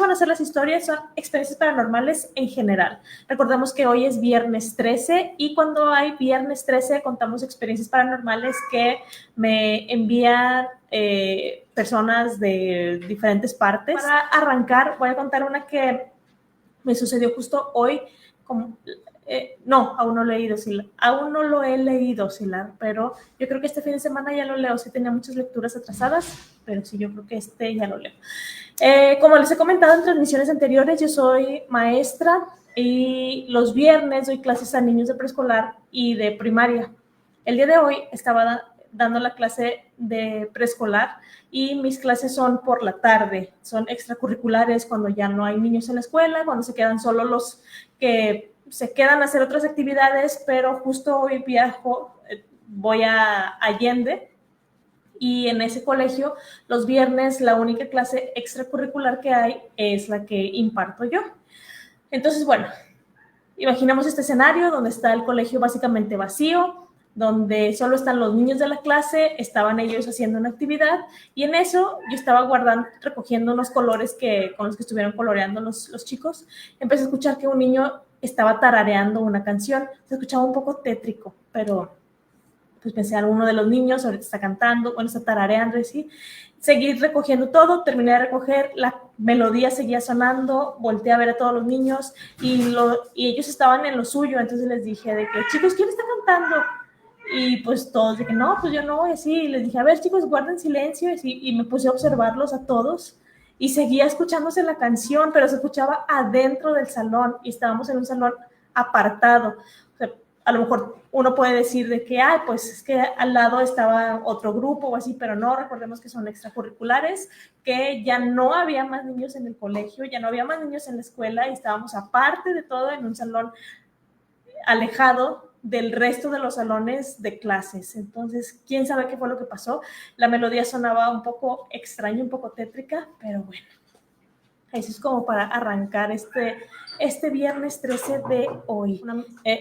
van a ser las historias? Son experiencias paranormales en general. Recordemos que hoy es viernes 13 y cuando hay viernes 13 contamos experiencias paranormales que me envían personas de diferentes partes. Para arrancar, voy a contar una que me sucedió justo hoy. No, aún no lo he leído, Silar, pero yo creo que este fin de semana ya lo leo. Sí tenía muchas lecturas atrasadas, pero sí, yo creo que este ya lo leo. Como les he comentado en transmisiones anteriores, yo soy maestra y los viernes doy clases a niños de preescolar y de primaria. El día de hoy estaba dando la clase de preescolar y mis clases son por la tarde, son extracurriculares cuando ya no hay niños en la escuela, cuando se quedan solo los que se quedan a hacer otras actividades, pero justo hoy voy a Allende y en ese colegio los viernes la única clase extracurricular que hay es la que imparto yo. Entonces, bueno, imaginemos este escenario donde está el colegio básicamente vacío, donde solo están los niños de la clase, estaban ellos haciendo una actividad y en eso yo estaba recogiendo unos colores con los que estuvieron coloreando los chicos. Empecé a escuchar que un niño estaba tarareando una canción, se escuchaba un poco tétrico, pero pues pensé, uno de los niños ahorita está cantando, bueno, está tarareando y sí. Seguí recogiendo todo, terminé de recoger, la melodía seguía sonando, volteé a ver a todos los niños y ellos estaban en lo suyo, entonces les dije de que, chicos, ¿quién está cantando? Y pues todos de que no, pues yo no, y así, y les dije, a ver, chicos, guarden silencio, y me puse a observarlos a todos y seguía escuchándose la canción, pero se escuchaba adentro del salón y estábamos en un salón apartado. O sea, a lo mejor uno puede decir de que, pues es que al lado estaba otro grupo o así, pero no, recordemos que son extracurriculares, que ya no había más niños en el colegio, ya no había más niños en la escuela y estábamos aparte de todo en un salón alejado del resto de los salones de clases. Entonces, quién sabe qué fue lo que pasó. La melodía sonaba un poco extraña, un poco tétrica, pero bueno. Eso es como para arrancar este viernes 13 de hoy.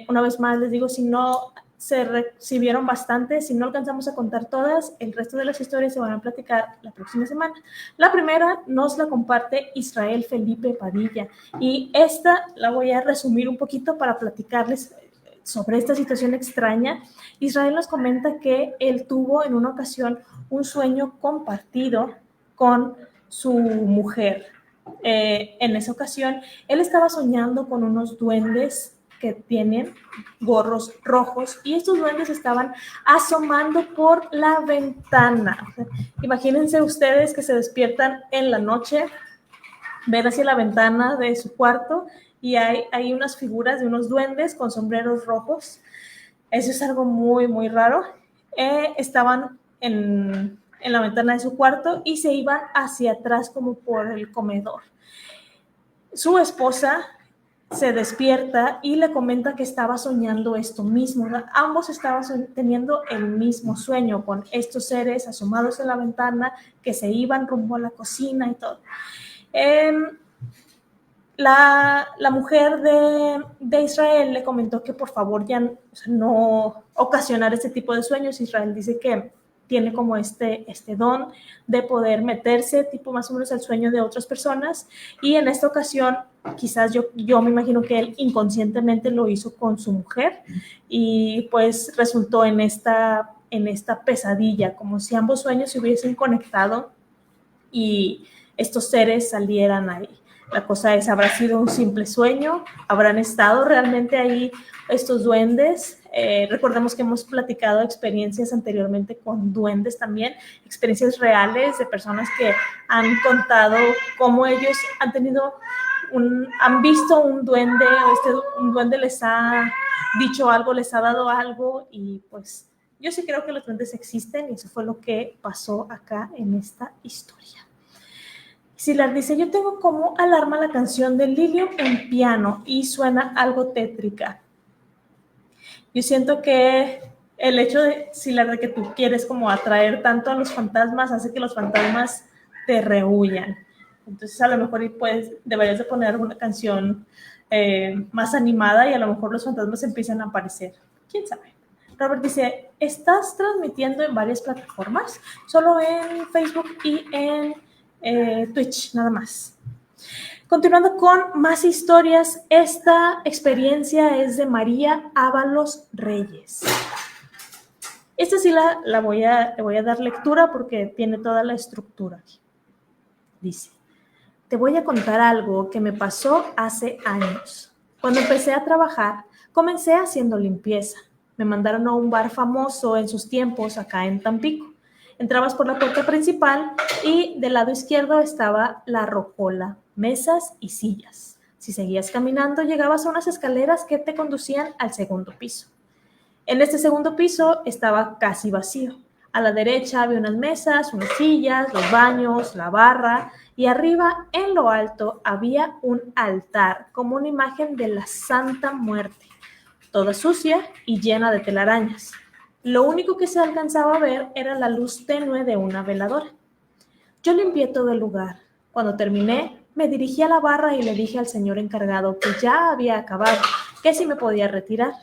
Una vez más les digo, si vieron bastante, si no alcanzamos a contar todas, el resto de las historias se van a platicar la próxima semana. La primera nos la comparte Israel Felipe Padilla y esta la voy a resumir un poquito para platicarles sobre esta situación extraña. Israel nos comenta que él tuvo en una ocasión un sueño compartido con su mujer. En esa ocasión, él estaba soñando con unos duendes que tienen gorros rojos y estos duendes estaban asomando por la ventana. Imagínense ustedes que se despiertan en la noche, ven hacia la ventana de su cuarto y hay unas figuras de unos duendes con sombreros rojos. Eso es algo muy, muy raro. Estaban en la ventana de su cuarto y se iban hacia atrás como por el comedor. Su esposa se despierta y le comenta que estaba soñando esto mismo. Ambos estaban teniendo el mismo sueño con estos seres asomados en la ventana que se iban rumbo a la cocina y todo. La mujer de Israel le comentó que por favor ya no ocasionar este tipo de sueños. Israel dice que tiene como este don de poder meterse tipo más o menos al sueño de otras personas y en esta ocasión quizás yo me imagino que él inconscientemente lo hizo con su mujer y pues resultó en esta pesadilla, como si ambos sueños se hubiesen conectado y estos seres salieran ahí. La cosa es, ¿habrá sido un simple sueño? ¿Habrán estado realmente ahí estos duendes? Recordemos que hemos platicado experiencias anteriormente con duendes también, experiencias reales de personas que han contado cómo ellos han visto un duende, un duende les ha dicho algo, les ha dado algo y pues yo sí creo que los duendes existen y eso fue lo que pasó acá en esta historia. Silar dice, yo tengo como alarma la canción de Lilium en piano y suena algo tétrica. Yo siento que el hecho de, Silar, de que tú quieres como atraer tanto a los fantasmas hace que los fantasmas te rehuyan. Entonces a lo mejor deberías de poner alguna canción más animada y a lo mejor los fantasmas empiezan a aparecer. ¿Quién sabe? Robert dice, ¿estás transmitiendo en varias plataformas? Solo en Facebook y en Twitch, nada más. Continuando con más historias, esta experiencia es de María Ábalos Reyes. Esta sí le voy a dar lectura porque tiene toda la estructura aquí. Dice, te voy a contar algo que me pasó hace años. Cuando empecé a trabajar, comencé haciendo limpieza. Me mandaron a un bar famoso en sus tiempos acá en Tampico. Entrabas por la puerta principal y del lado izquierdo estaba la rocola, mesas y sillas. Si seguías caminando, llegabas a unas escaleras que te conducían al segundo piso. En este segundo piso estaba casi vacío. A la derecha había unas mesas, unas sillas, los baños, la barra y arriba, en lo alto, había un altar como una imagen de la Santa Muerte, toda sucia y llena de telarañas. Lo único que se alcanzaba a ver era la luz tenue de una veladora. Yo limpié todo el lugar. Cuando terminé, me dirigí a la barra y le dije al señor encargado que ya había acabado, que si me podía retirar.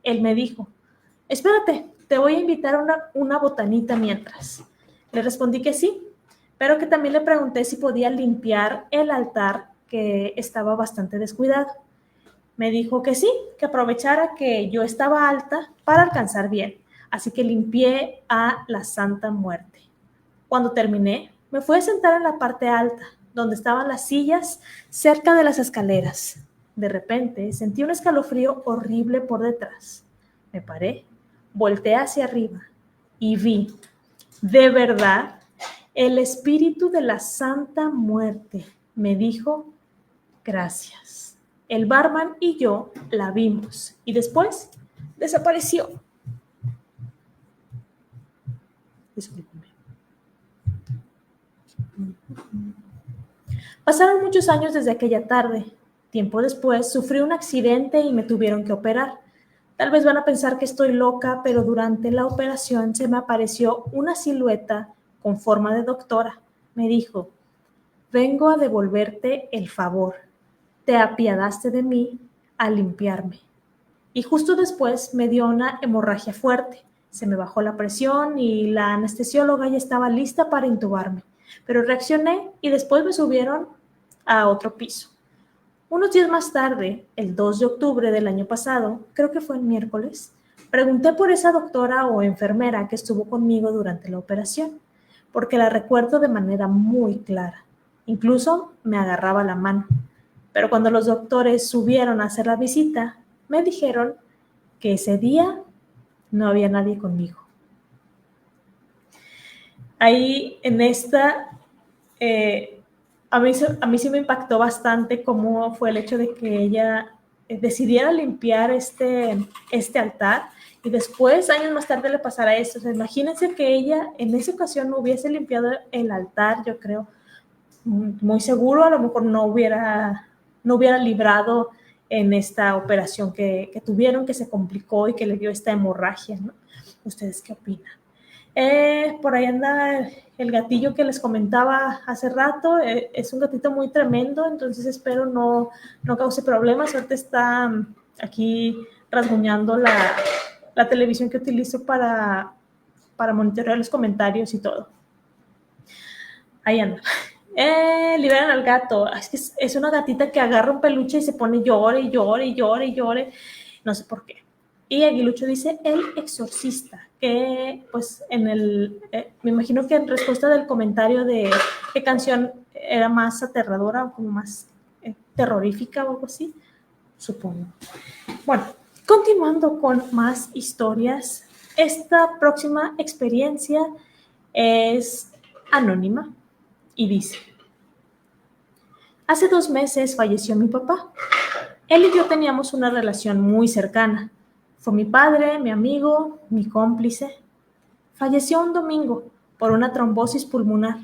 Él me dijo, espérate, te voy a invitar a una botanita mientras. Le respondí que sí, pero que también le pregunté si podía limpiar el altar que estaba bastante descuidado. Me dijo que sí, que aprovechara que yo estaba alta para alcanzar bien, así que limpié a la Santa Muerte. Cuando terminé, me fui a sentar en la parte alta, donde estaban las sillas cerca de las escaleras. De repente sentí un escalofrío horrible por detrás. Me paré, volteé hacia arriba y vi, de verdad, el espíritu de la Santa Muerte. Me dijo, gracias. El barman y yo la vimos y después desapareció. Discúlpeme. Pasaron muchos años desde aquella tarde. Tiempo después sufrí un accidente y me tuvieron que operar. Tal vez van a pensar que estoy loca, pero durante la operación se me apareció una silueta con forma de doctora. Me dijo, vengo a devolverte el favor. Te apiadaste de mí al limpiarme. Y justo después me dio una hemorragia fuerte. Se me bajó la presión y la anestesióloga ya estaba lista para intubarme. Pero reaccioné y después me subieron a otro piso. Unos días más tarde, el 2 de octubre del año pasado, creo que fue el miércoles, pregunté por esa doctora o enfermera que estuvo conmigo durante la operación, porque la recuerdo de manera muy clara. Incluso me agarraba la mano. Pero cuando los doctores subieron a hacer la visita, me dijeron que ese día no había nadie conmigo. Ahí en esta, a mí sí me impactó bastante cómo fue el hecho de que ella decidiera limpiar este altar y después, años más tarde, le pasara esto. O sea, imagínense que ella en esa ocasión no hubiese limpiado el altar, yo creo, muy seguro, a lo mejor no hubiera librado en esta operación que tuvieron, que se complicó y que le dio esta hemorragia, ¿no? ¿Ustedes qué opinan? Por ahí anda el gatillo que les comentaba hace rato. Es un gatito muy tremendo, entonces espero no cause problemas. Ahorita está aquí rasguñando la televisión que utilizo para monitorear los comentarios y todo. Ahí anda. Liberan al gato. Es que es una gatita que agarra un peluche y se pone llore y llore y llore y llore. No sé por qué. Y Aguilucho dice El Exorcista, que pues me imagino que en respuesta del comentario de qué canción era más aterradora o como más terrorífica o algo así, supongo. Bueno, continuando con más historias, esta próxima experiencia es anónima y dice, hace 2 meses falleció mi papá. Él y yo teníamos una relación muy cercana. Fue mi padre, mi amigo, mi cómplice. Falleció un domingo por una trombosis pulmonar.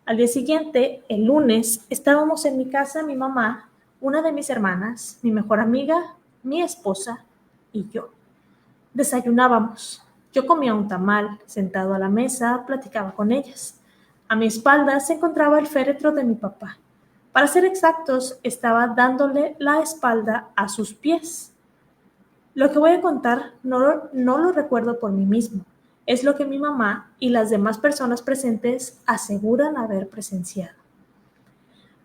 Al día siguiente, el lunes, estábamos en mi casa, mi mamá, una de mis hermanas, mi mejor amiga, mi esposa y yo. Desayunábamos. Yo comía un tamal, sentado a la mesa, platicaba con ellas. A mi espalda se encontraba el féretro de mi papá. Para ser exactos, estaba dándole la espalda a sus pies. Lo que voy a contar no lo recuerdo por mí mismo. Es lo que mi mamá y las demás personas presentes aseguran haber presenciado.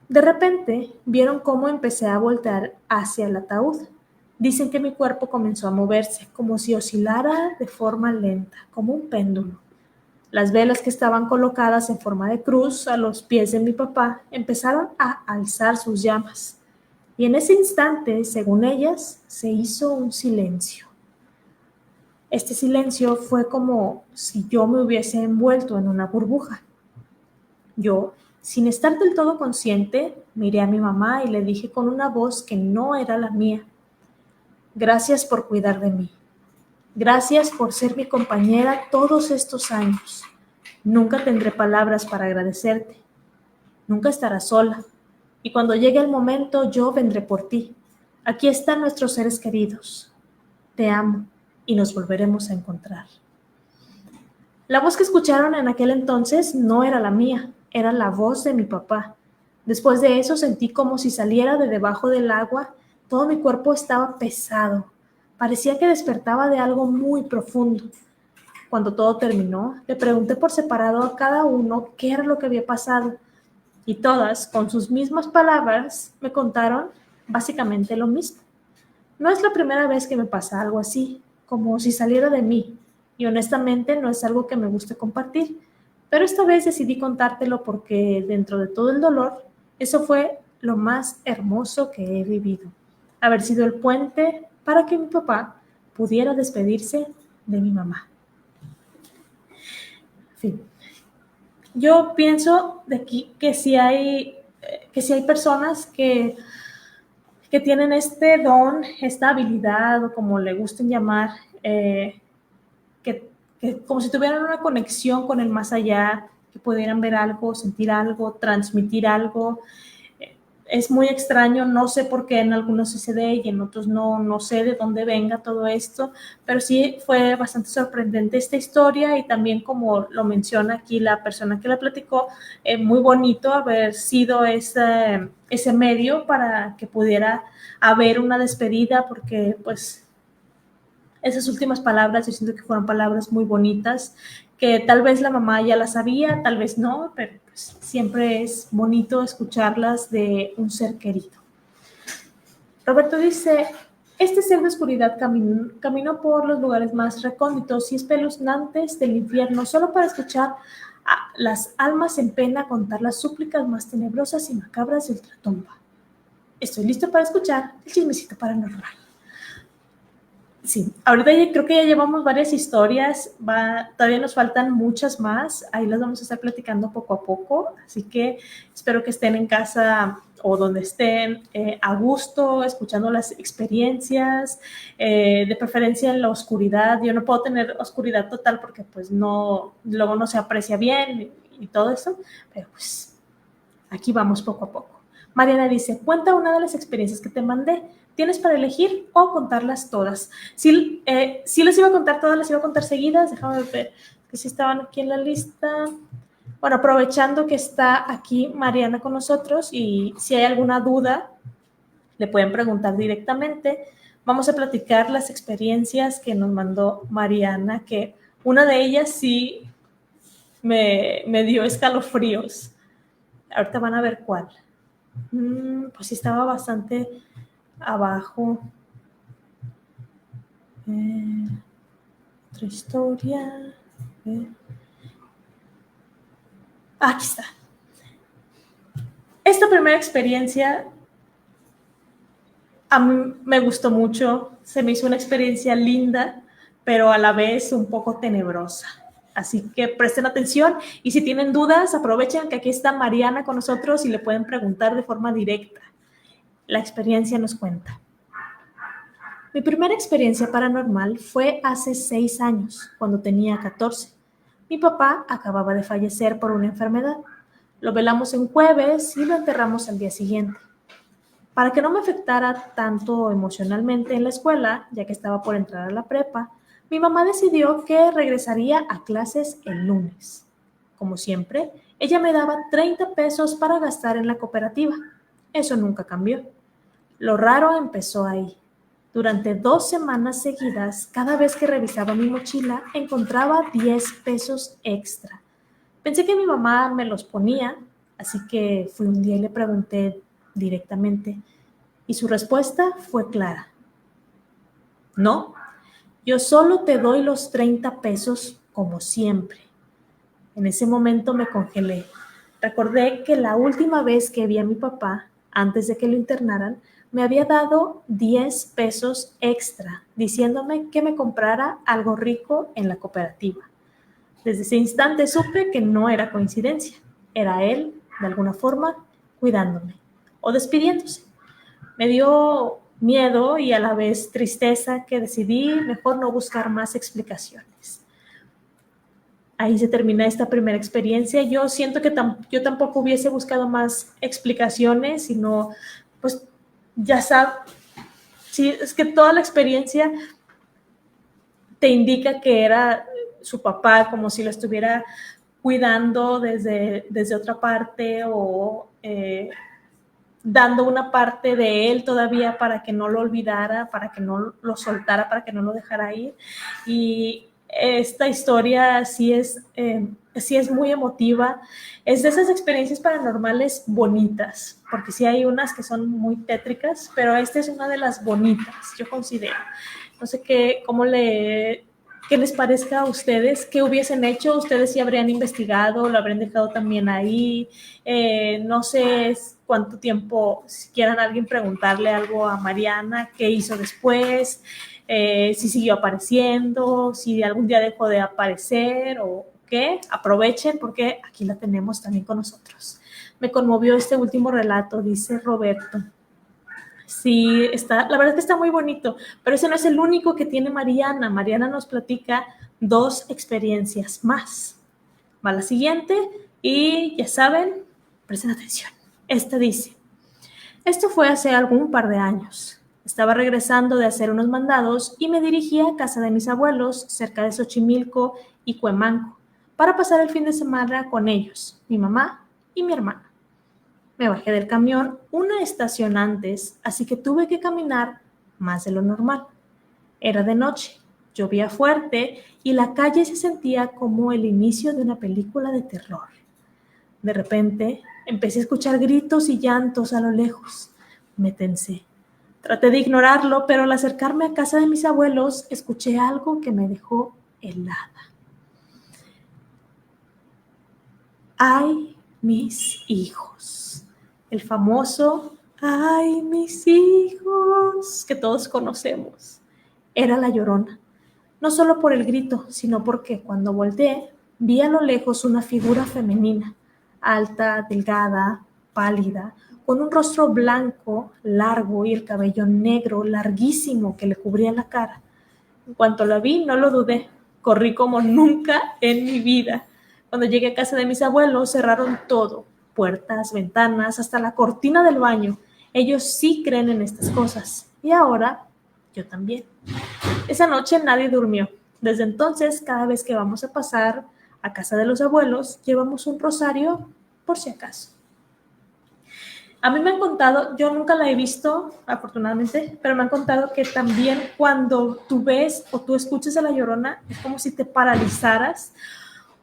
De repente, vieron cómo empecé a voltear hacia el ataúd. Dicen que mi cuerpo comenzó a moverse, como si oscilara de forma lenta, como un péndulo. Las velas que estaban colocadas en forma de cruz a los pies de mi papá empezaron a alzar sus llamas. Y en ese instante, según ellas, se hizo un silencio. Este silencio fue como si yo me hubiese envuelto en una burbuja. Yo, sin estar del todo consciente, miré a mi mamá y le dije con una voz que no era la mía: gracias por cuidar de mí. Gracias por ser mi compañera todos estos años. Nunca tendré palabras para agradecerte. Nunca estarás sola. Y cuando llegue el momento, yo vendré por ti. Aquí están nuestros seres queridos. Te amo y nos volveremos a encontrar. La voz que escucharon en aquel entonces no era la mía, era la voz de mi papá. Después de eso sentí como si saliera de debajo del agua. Todo mi cuerpo estaba pesado. Parecía que despertaba de algo muy profundo. Cuando todo terminó, le pregunté por separado a cada uno qué era lo que había pasado. Y todas, con sus mismas palabras, me contaron básicamente lo mismo. No es la primera vez que me pasa algo así, como si saliera de mí, y honestamente no es algo que me guste compartir, pero esta vez decidí contártelo porque dentro de todo el dolor, eso fue lo más hermoso que he vivido, haber sido el puente para que mi papá pudiera despedirse de mi mamá. En fin. Yo pienso de aquí que si hay personas que tienen este don, esta habilidad, o como le gusten llamar, que, como si tuvieran una conexión con el más allá, que pudieran ver algo, sentir algo, transmitir algo. Es muy extraño, no sé por qué en algunos sí se ve y en otros no, no sé de dónde venga todo esto, pero sí fue bastante sorprendente esta historia y también, como lo menciona aquí la persona que la platicó, muy bonito haber sido ese medio para que pudiera haber una despedida, porque pues esas últimas palabras yo siento que fueron palabras muy bonitas, que tal vez la mamá ya las sabía, tal vez no, pero pues siempre es bonito escucharlas de un ser querido. Roberto dice: este ser de oscuridad caminó por los lugares más recónditos y espeluznantes del infierno solo para escuchar a las almas en pena contar las súplicas más tenebrosas y macabras de ultratumba. Estoy listo para escuchar el chismecito paranormal. Sí, ahorita creo que ya llevamos varias historias, todavía nos faltan muchas más, ahí las vamos a estar platicando poco a poco, así que espero que estén en casa o donde estén a gusto, escuchando las experiencias, de preferencia en la oscuridad. Yo no puedo tener oscuridad total porque pues no, luego no se aprecia bien y todo eso, pero pues aquí vamos poco a poco. Mariana dice: cuenta una de las experiencias que te mandé. Tienes para elegir o contarlas todas. Sí, les iba a contar todas, las iba a contar seguidas. Déjame ver que sí estaban aquí en la lista. Bueno, aprovechando que está aquí Mariana con nosotros, y si hay alguna duda, le pueden preguntar directamente. Vamos a platicar las experiencias que nos mandó Mariana, que una de ellas sí me dio escalofríos. Ahorita van a ver cuál. Pues sí, estaba bastante abajo. Otra historia. Aquí está. Esta primera experiencia a mí me gustó mucho. Se me hizo una experiencia linda, pero a la vez un poco tenebrosa. Así que presten atención y si tienen dudas, aprovechen que aquí está Mariana con nosotros y le pueden preguntar de forma directa. La experiencia nos cuenta. Mi primera experiencia paranormal fue hace 6 años, cuando tenía 14. Mi papá acababa de fallecer por una enfermedad. Lo velamos en jueves y lo enterramos al día siguiente. Para que no me afectara tanto emocionalmente en la escuela, ya que estaba por entrar a la prepa, mi mamá decidió que regresaría a clases el lunes. Como siempre, ella me daba 30 pesos para gastar en la cooperativa. Eso nunca cambió. Lo raro empezó ahí. Durante 2 semanas seguidas, cada vez que revisaba mi mochila, encontraba 10 pesos extra. Pensé que mi mamá me los ponía, Así que fui un día y le pregunté directamente, y su respuesta fue clara. No, yo solo te doy los 30 pesos como siempre. En ese momento me congelé. Recordé que la última vez que vi a mi papá, antes de que lo internaran, me había dado 10 pesos extra, diciéndome que me comprara algo rico en la cooperativa. Desde ese instante supe que no era coincidencia. Era él, de alguna forma, cuidándome o despidiéndose. Me dio miedo y a la vez tristeza que decidí mejor no buscar más explicaciones. Ahí se termina esta primera experiencia. Yo siento que yo tampoco hubiese buscado más explicaciones, sino, pues, ya sabes, sí, es que toda la experiencia te indica que era su papá, como si lo estuviera cuidando desde otra parte o dando una parte de él todavía para que no lo olvidara, para que no lo soltara, para que no lo dejara ir. Y esta historia sí es muy emotiva. Es de esas experiencias paranormales bonitas, porque sí hay unas que son muy tétricas, pero esta es una de las bonitas, yo considero. No sé qué les parezca a ustedes, qué hubiesen hecho, ustedes sí habrían investigado, lo habrían dejado también ahí, no sé cuánto tiempo, si quieran alguien preguntarle algo a Mariana, qué hizo después, si siguió apareciendo, si algún día dejó de aparecer o qué, aprovechen porque aquí la tenemos también con nosotros. Me conmovió este último relato, dice Roberto. Sí, la verdad es que está muy bonito, pero ese no es el único que tiene Mariana. Mariana nos platica 2 experiencias más. Va la siguiente y ya saben, presten atención. Esta dice, esto fue hace algún par de años. Estaba regresando de hacer unos mandados y me dirigí a casa de mis abuelos cerca de Xochimilco y Cuemanco para pasar el fin de semana con ellos, mi mamá y mi hermana. Me bajé del camión una estación antes, así que tuve que caminar más de lo normal. Era de noche, llovía fuerte y la calle se sentía como el inicio de una película de terror. De repente, empecé a escuchar gritos y llantos a lo lejos. Me tensé. Traté de ignorarlo, pero al acercarme a casa de mis abuelos, escuché algo que me dejó helada. ¡Ay, mis hijos! El famoso ¡ay, mis hijos! Que todos conocemos. Era la Llorona. No solo por el grito, sino porque cuando volteé, vi a lo lejos una figura femenina, alta, delgada, pálida, con un rostro blanco, largo y el cabello negro, larguísimo, que le cubría la cara. En cuanto la vi, no lo dudé. Corrí como nunca en mi vida. Cuando llegué a casa de mis abuelos, cerraron todo, puertas, ventanas, hasta la cortina del baño. Ellos sí creen en estas cosas. Y ahora, yo también. Esa noche nadie durmió. Desde entonces, cada vez que vamos a pasar a casa de los abuelos, llevamos un rosario por si acaso. A mí me han contado, yo nunca la he visto, afortunadamente, pero me han contado que también cuando tú ves o tú escuchas a La Llorona, es como si te paralizaras,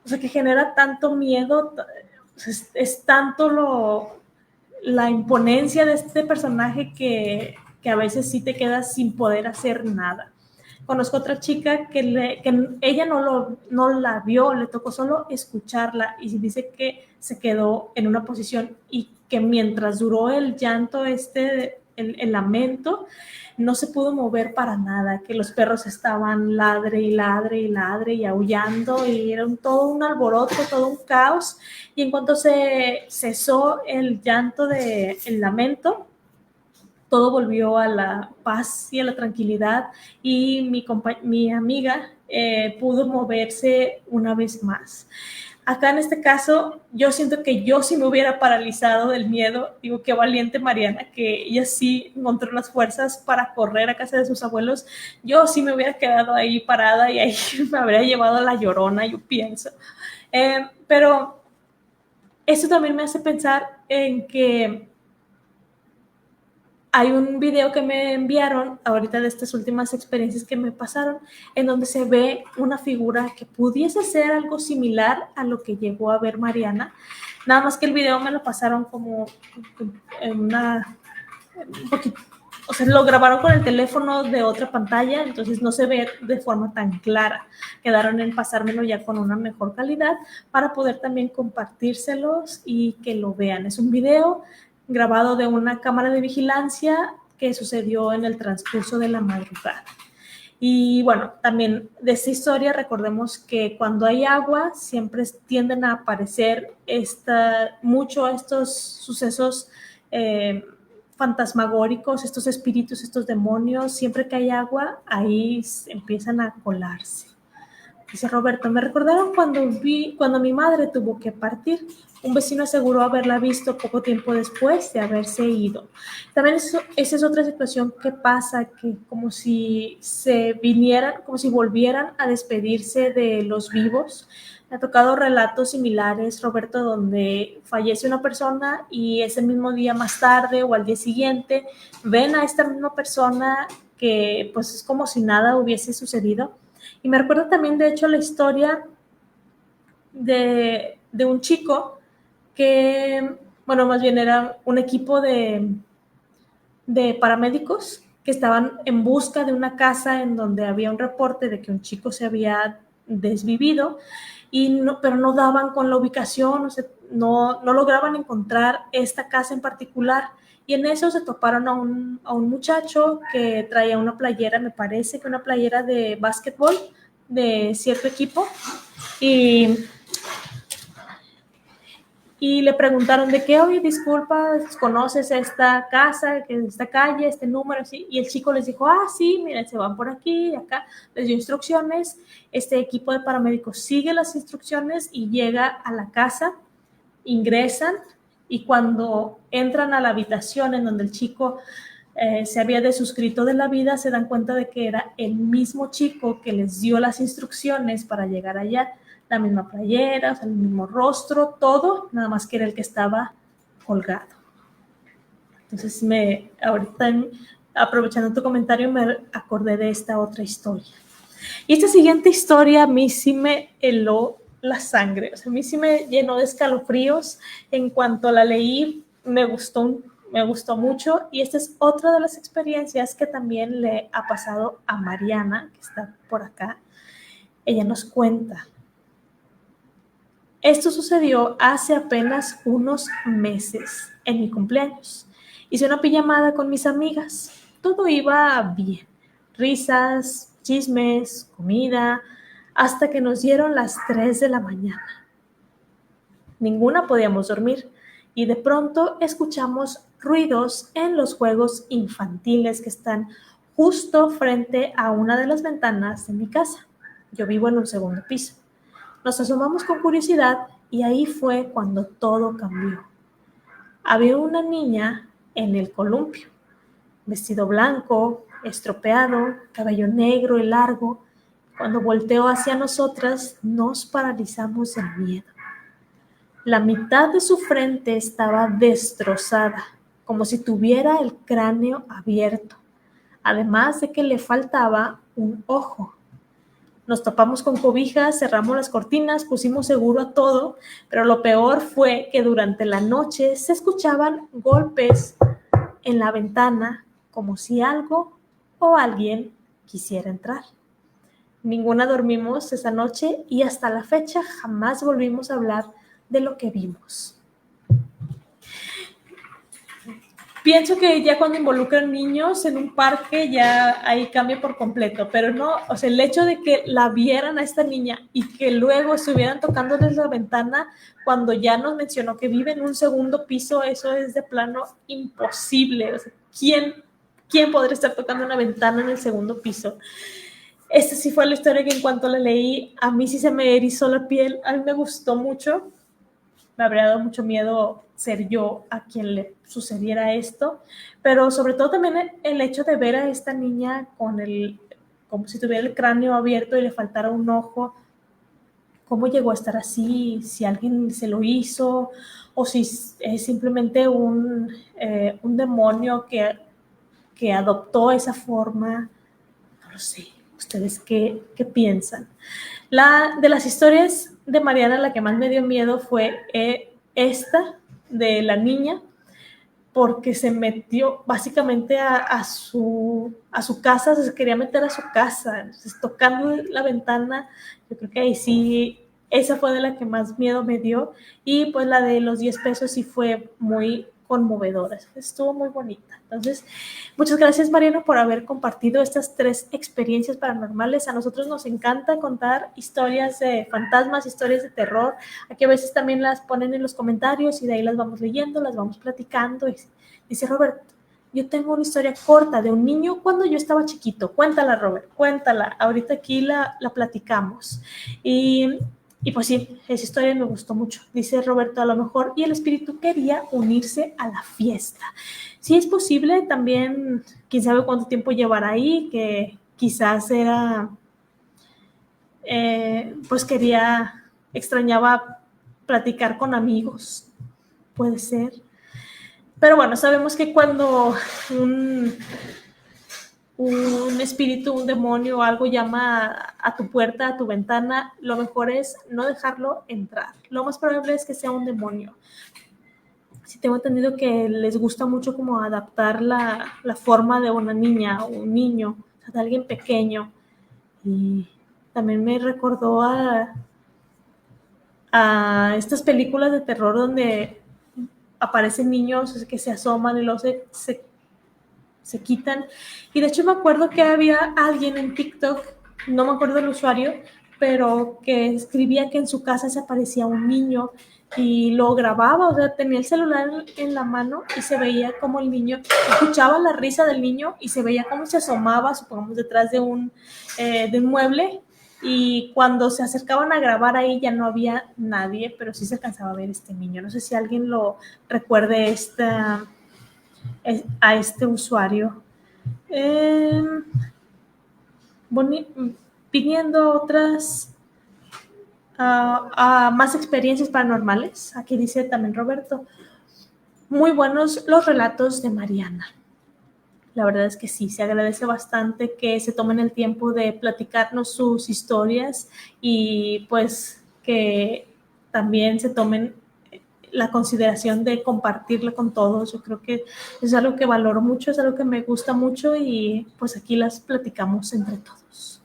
o sea, que genera tanto miedo, es tanto la imponencia de este personaje que a veces sí te quedas sin poder hacer nada. Conozco otra chica que ella no la vio, le tocó solo escucharla y dice que se quedó en una posición y que mientras duró el llanto, el lamento, no se pudo mover para nada, que los perros estaban ladre y ladre y ladre y aullando y era todo un alboroto, todo un caos. Y en cuanto se cesó el llanto el lamento, todo volvió a la paz y a la tranquilidad y mi amiga pudo moverse una vez más. Acá en este caso, yo siento que yo sí me hubiera paralizado del miedo. Digo, qué valiente Mariana, que ella sí encontró las fuerzas para correr a casa de sus abuelos. Yo sí me hubiera quedado ahí parada y ahí me habría llevado a La Llorona, yo pienso. Pero eso también me hace pensar en que hay un video que me enviaron ahorita de estas últimas experiencias que me pasaron, en donde se ve una figura que pudiese ser algo similar a lo que llegó a ver Mariana, Nada más que el video me lo pasaron como en un poquito, o sea, lo grabaron con el teléfono de otra pantalla, entonces no se ve de forma tan clara. Quedaron en pasármelo ya con una mejor calidad para poder también compartírselos y que lo vean. Es un video grabado de una cámara de vigilancia que sucedió en el transcurso de la madrugada. Y bueno, también de esta historia recordemos que cuando hay agua siempre tienden a aparecer mucho estos sucesos fantasmagóricos, estos espíritus, estos demonios. Siempre que hay agua, ahí empiezan a colarse. Dice Roberto, me recordaron cuando mi madre tuvo que partir. Un vecino aseguró haberla visto poco tiempo después de haberse ido. También esa es otra situación que pasa, que como si se vinieran, como si volvieran a despedirse de los vivos. Me ha tocado relatos similares, Roberto, donde fallece una persona y ese mismo día más tarde o al día siguiente ven a esta misma persona que pues es como si nada hubiese sucedido. Y me recuerda también, de hecho, la historia de un chico que, bueno, más bien era un equipo de paramédicos que estaban en busca de una casa en donde había un reporte de que un chico se había desvivido, pero no daban con la ubicación, o sea, no lograban encontrar esta casa en particular. Y en eso se toparon a un muchacho que traía una playera, me parece que una playera de básquetbol de cierto equipo, y le preguntaron de qué, oye, disculpa, ¿conoces esta casa, esta calle, este número? Así? Y el chico les dijo, sí, miren, se van por aquí, acá. Les dio instrucciones. Este equipo de paramédicos sigue las instrucciones y llega a la casa, ingresan, y cuando entran a la habitación en donde el chico se había desuscrito de la vida, se dan cuenta de que era el mismo chico que les dio las instrucciones para llegar allá. La misma playera, o sea, el mismo rostro, todo, nada más que era el que estaba colgado. Entonces, ahorita aprovechando tu comentario, me acordé de esta otra historia. Y esta siguiente historia a mí sí me heló la sangre, o sea, a mí sí me llenó de escalofríos. En cuanto la leí, me gustó mucho, y esta es otra de las experiencias que también le ha pasado a Mariana, que está por acá. Ella nos cuenta. Esto sucedió hace apenas unos meses, en mi cumpleaños. Hice una pijamada con mis amigas. Todo iba bien. Risas, chismes, comida, hasta que nos dieron las 3 de la mañana. Ninguna podíamos dormir y de pronto escuchamos ruidos en los juegos infantiles que están justo frente a una de las ventanas de mi casa. Yo vivo en un segundo piso. Nos asomamos con curiosidad y ahí fue cuando todo cambió. Había una niña en el columpio, vestido blanco, estropeado, cabello negro y largo. Cuando volteó hacia nosotras, nos paralizamos del miedo. La mitad de su frente estaba destrozada, como si tuviera el cráneo abierto, además de que le faltaba un ojo. Nos tapamos con cobijas, cerramos las cortinas, pusimos seguro a todo, pero lo peor fue que durante la noche se escuchaban golpes en la ventana como si algo o alguien quisiera entrar. Ninguna dormimos esa noche y hasta la fecha jamás volvimos a hablar de lo que vimos. Pienso que ya cuando involucran niños en un parque ya ahí cambia por completo, pero no, o sea, el hecho de que la vieran a esta niña y que luego estuvieran tocando desde la ventana cuando ya nos mencionó que vive en un segundo piso, eso es de plano imposible. O sea, ¿quién podría estar tocando una ventana en el segundo piso? Esta sí fue la historia que en cuanto la leí, a mí sí se me erizó la piel, a mí me gustó mucho. Me habría dado mucho miedo ser yo a quien le sucediera esto, pero sobre todo también el hecho de ver a esta niña como si tuviera el cráneo abierto y le faltara un ojo. ¿Cómo llegó a estar así? Si alguien se lo hizo o si es simplemente un demonio que adoptó esa forma. No lo sé. ¿Ustedes qué piensan? De las historias de Mariana, la que más me dio miedo fue esta de la niña, porque se metió básicamente a su casa, se quería meter a su casa, entonces tocando la ventana. Yo creo que ahí sí, esa fue de la que más miedo me dio, y pues la de los 10 pesos sí fue muy conmovedora, estuvo muy bonita. Entonces, muchas gracias, Mariano, por haber compartido estas 3 experiencias paranormales. A nosotros nos encanta contar historias de fantasmas, historias de terror. Aquí a veces también las ponen en los comentarios y de ahí las vamos leyendo, las vamos platicando. Y dice Robert, yo tengo una historia corta de un niño cuando yo estaba chiquito. Cuéntala, Robert, cuéntala. Ahorita aquí la platicamos. Y pues sí, esa historia me gustó mucho. Dice Roberto, a lo mejor, y el espíritu quería unirse a la fiesta. Sí es posible, también, quién sabe cuánto tiempo llevará ahí, que quizás era, pues extrañaba platicar con amigos, puede ser. Pero bueno, sabemos que cuando un espíritu, un demonio o algo llama a tu puerta, a tu ventana, lo mejor es no dejarlo entrar. Lo más probable es que sea un demonio. Sí, tengo entendido que les gusta mucho como adaptar la forma de una niña o un niño, o sea, de alguien pequeño. Y también me recordó a estas películas de terror donde aparecen niños que se asoman y luego se quitan. Y de hecho me acuerdo que había alguien en TikTok, no me acuerdo el usuario, pero que escribía que en su casa se aparecía un niño y lo grababa, o sea, tenía el celular en la mano y se veía como el niño, escuchaba la risa del niño y se veía cómo se asomaba, supongamos, detrás de un mueble, y cuando se acercaban a grabar ahí ya no había nadie, pero sí se alcanzaba a ver este niño. No sé si alguien lo recuerde a este usuario. Pidiendo otras más experiencias paranormales. Aquí dice también Roberto, muy buenos los relatos de Mariana. La verdad es que sí, se agradece bastante que se tomen el tiempo de platicarnos sus historias y pues que también se tomen la consideración de compartirla con todos. Yo creo que es algo que valoro mucho, es algo que me gusta mucho y pues aquí las platicamos entre todos.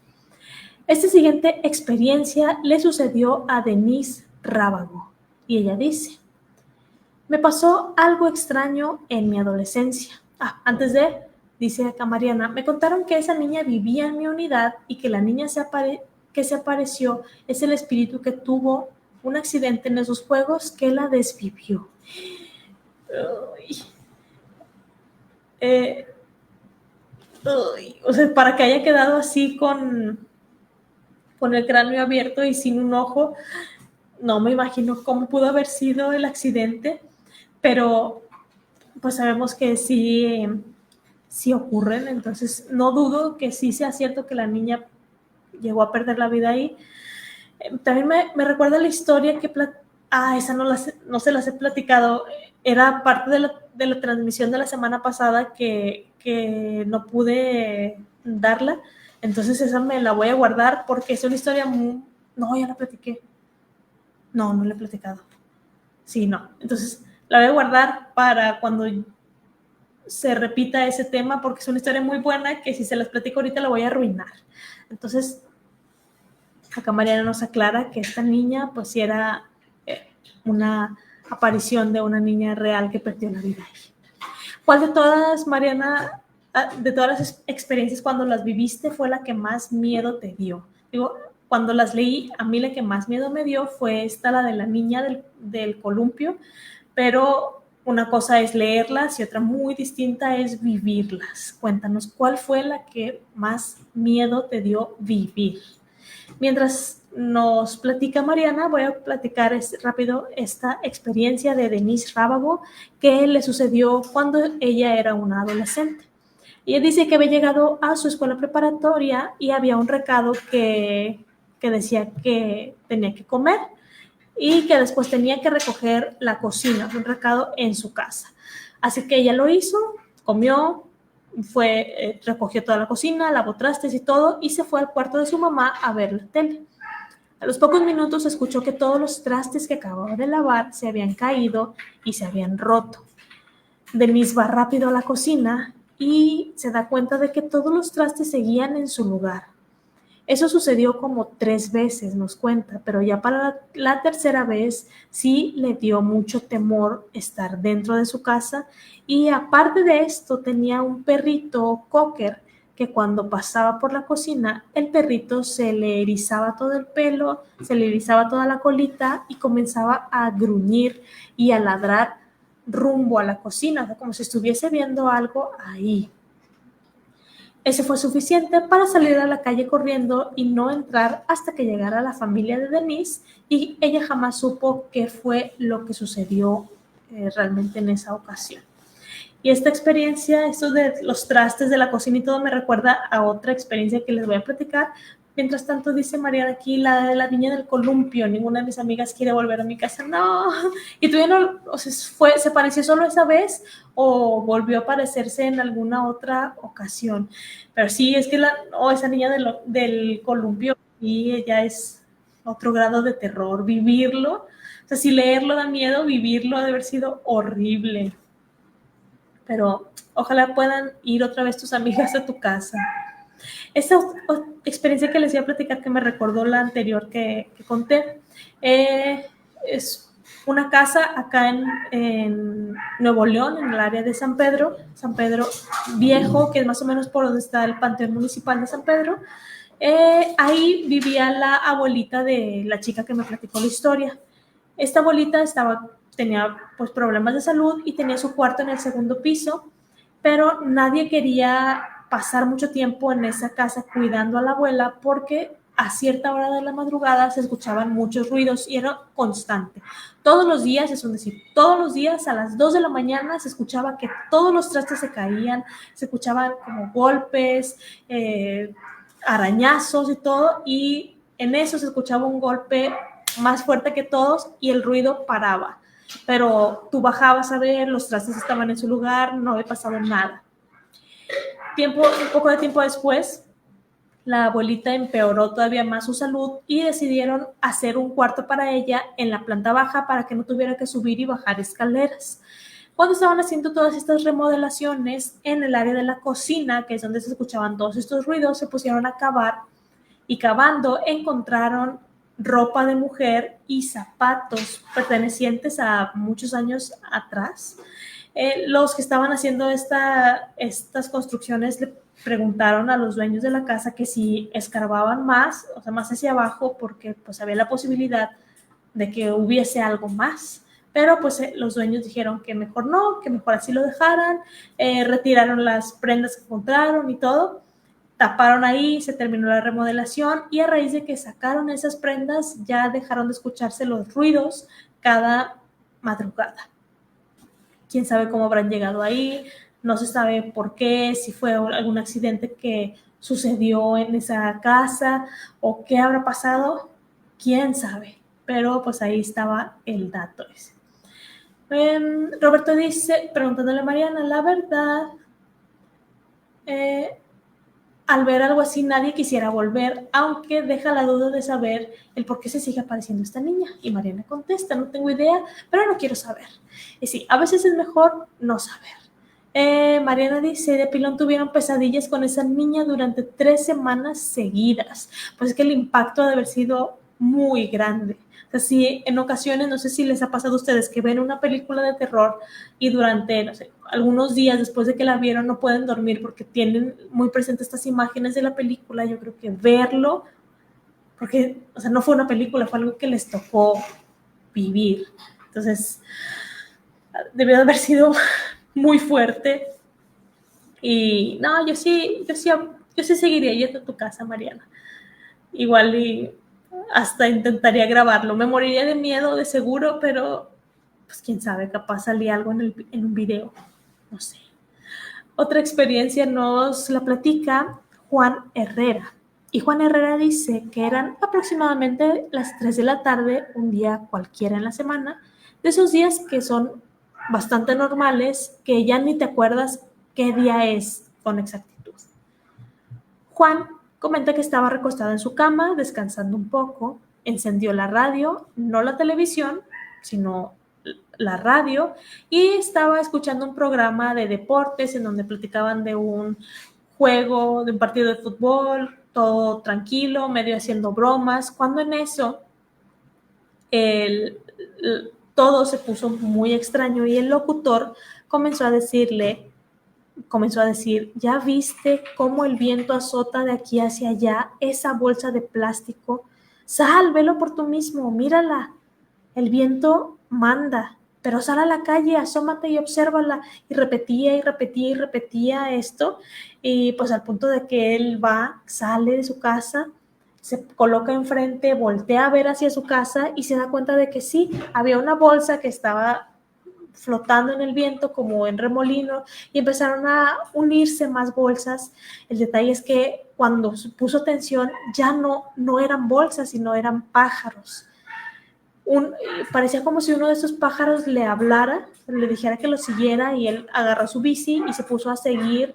Esta siguiente experiencia le sucedió a Denise Rábago y ella dice, me pasó algo extraño en mi adolescencia. Dice acá Mariana, me contaron que esa niña vivía en mi unidad y que la niña que se apareció es el espíritu que tuvo un accidente en esos juegos que la desvivió. O sea, para que haya quedado así con el cráneo abierto y sin un ojo, no me imagino cómo pudo haber sido el accidente, pero pues sabemos que sí ocurren, entonces no dudo que sí sea cierto que la niña llegó a perder la vida ahí. También me recuerda la historia que esa no se las he platicado, era parte de la transmisión de la semana pasada que no pude darla, entonces esa me la voy a guardar porque es una historia no, ya la platiqué. No la he platicado. Sí, no. Entonces la voy a guardar para cuando se repita ese tema porque es una historia muy buena que si se las platico ahorita la voy a arruinar. Entonces, acá Mariana nos aclara que esta niña pues sí era una aparición de una niña real que perdió la vida ahí. ¿Cuál de todas, Mariana, de todas las experiencias cuando las viviste fue la que más miedo te dio? Digo, cuando las leí, a mí la que más miedo me dio fue la de la niña del columpio, pero una cosa es leerlas y otra muy distinta es vivirlas. Cuéntanos, ¿cuál fue la que más miedo te dio vivir? Mientras nos platica Mariana, voy a platicar rápido esta experiencia de Denise Rábago que le sucedió cuando ella era una adolescente. Ella dice que había llegado a su escuela preparatoria y había un recado que decía que tenía que comer y que después tenía que recoger la cocina, un recado en su casa. Así que ella lo hizo, comió, recogió toda la cocina, lavó trastes y todo y se fue al cuarto de su mamá a ver la tele. A los pocos minutos escuchó que todos los trastes que acababa de lavar se habían caído y se habían roto. Denise va rápido a la cocina y se da cuenta de que todos los trastes seguían en su lugar. Eso sucedió como 3 veces, nos cuenta, pero ya para la tercera vez sí le dio mucho temor estar dentro de su casa y aparte de esto tenía un perrito cocker que cuando pasaba por la cocina el perrito se le erizaba todo el pelo, se le erizaba toda la colita y comenzaba a gruñir y a ladrar rumbo a la cocina, o sea, como si estuviese viendo algo ahí. Ese fue suficiente para salir a la calle corriendo y no entrar hasta que llegara la familia de Denise y ella jamás supo qué fue lo que sucedió realmente en esa ocasión. Y esta experiencia, esto de los trastes de la cocina y todo, me recuerda a otra experiencia que les voy a platicar. Mientras tanto, dice Mariana aquí, la de la niña del columpio, ninguna de mis amigas quiere volver a mi casa. No, y todavía no, o sea, se pareció solo esa vez o volvió a aparecerse en alguna otra ocasión. Pero sí, es que esa niña del columpio, y ella es otro grado de terror, vivirlo. O sea, si leerlo da miedo, vivirlo ha de haber sido horrible. Pero ojalá puedan ir otra vez tus amigas a tu casa. Esta experiencia que les iba a platicar que me recordó la anterior que conté, es una casa acá en Nuevo León, en el área de San Pedro Viejo, que es más o menos por donde está el Panteón Municipal de San Pedro. Ahí vivía la abuelita de la chica que me platicó la historia. Esta abuelita tenía pues problemas de salud y tenía su cuarto en el segundo piso, pero nadie quería pasar mucho tiempo en esa casa cuidando a la abuela porque a cierta hora de la madrugada se escuchaban muchos ruidos y era constante. Todos los días, es decir, todos los días a las 2 de la mañana se escuchaba que todos los trastes se caían, se escuchaban como golpes, arañazos y todo, y en eso se escuchaba un golpe más fuerte que todos y el ruido paraba. Pero tú bajabas a ver, los trastes estaban en su lugar, no había pasado nada. Un poco de tiempo después, la abuelita empeoró todavía más su salud y decidieron hacer un cuarto para ella en la planta baja para que no tuviera que subir y bajar escaleras. Cuando estaban haciendo todas estas remodelaciones en el área de la cocina, que es donde se escuchaban todos estos ruidos, se pusieron a cavar y cavando encontraron ropa de mujer y zapatos pertenecientes a muchos años atrás. Los que estaban haciendo estas construcciones le preguntaron a los dueños de la casa que si escarbaban más, o sea, más hacia abajo, porque pues había la posibilidad de que hubiese algo más. Pero pues los dueños dijeron que mejor no, que mejor así lo dejaran, retiraron las prendas que encontraron y todo, taparon ahí, se terminó la remodelación y a raíz de que sacaron esas prendas ya dejaron de escucharse los ruidos cada madrugada. Quién sabe cómo habrán llegado ahí, no se sabe por qué, si fue algún accidente que sucedió en esa casa o qué habrá pasado, quién sabe, pero pues ahí estaba el dato ese. Roberto dice, preguntándole a Mariana, la verdad, al ver algo así nadie quisiera volver, aunque deja la duda de saber el por qué se sigue apareciendo esta niña. Y Mariana contesta, no tengo idea, pero no quiero saber. Y sí, a veces es mejor no saber. Mariana dice, de pilón tuvieron pesadillas con esa niña durante 3 semanas seguidas. Pues es que el impacto ha de haber sido muy grande. O sea, sí, en ocasiones, no sé si les ha pasado a ustedes que ven una película de terror y durante, no sé, algunos días después de que la vieron no pueden dormir porque tienen muy presentes estas imágenes de la película. Yo creo que verlo, porque, o sea, no fue una película, fue algo que les tocó vivir. Entonces, debió de haber sido muy fuerte. Y no, yo sí seguiría yendo a tu casa, Mariana. Igual y hasta intentaría grabarlo. Me moriría de miedo, de seguro, pero pues quién sabe, capaz salía algo en un video. No sé. Otra experiencia nos la platica Juan Herrera. Y Juan Herrera dice que eran aproximadamente las 3 de la tarde, un día cualquiera en la semana, de esos días que son bastante normales, que ya ni te acuerdas qué día es con exactitud. Juan comenta que estaba recostado en su cama, descansando un poco. encendió la radio, no la televisión, sino la radio, y estaba escuchando un programa de deportes en donde platicaban de un juego, de un partido de fútbol, todo tranquilo, medio haciendo bromas, cuando en eso todo se puso muy extraño y el locutor comenzó a decir, ¿ya viste cómo el viento azota de aquí hacia allá esa bolsa de plástico? Sal, velo por tú mismo, mírala. El viento manda, pero sal a la calle, asómate y obsérvala. Y repetía y repetía y repetía esto. Y pues al punto de que él sale de su casa, se coloca enfrente, voltea a ver hacia su casa y se da cuenta de que sí, había una bolsa que estaba flotando en el viento como en remolino y empezaron a unirse más bolsas. El detalle es que cuando puso atención ya no eran bolsas, sino eran pájaros. Parecía como si uno de esos pájaros le hablara, le dijera que lo siguiera y él agarró su bici y se puso a seguir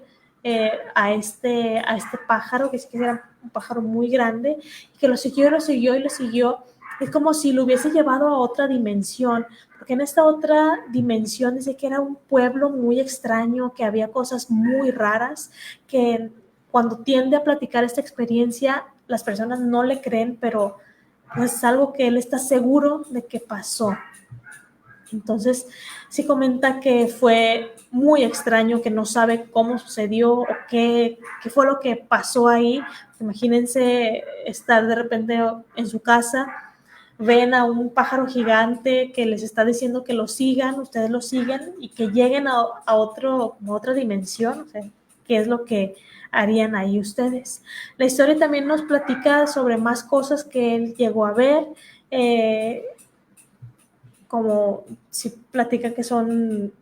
a este pájaro, que sí que era un pájaro muy grande, y que lo siguió y lo siguió y lo siguió. Es como si lo hubiese llevado a otra dimensión, porque en esta otra dimensión dice que era un pueblo muy extraño, que había cosas muy raras, que cuando tiende a platicar esta experiencia, las personas no le creen, pero pues es algo que él está seguro de que pasó. Entonces, sí comenta que fue muy extraño, que no sabe cómo sucedió o qué fue lo que pasó ahí. Imagínense estar de repente en su casa, ven a un pájaro gigante que les está diciendo que lo sigan, ustedes lo sigan y que lleguen a otra dimensión, o sea, qué es lo que harían ahí ustedes. La historia también nos platica sobre más cosas que él llegó a ver, como si platica que fueron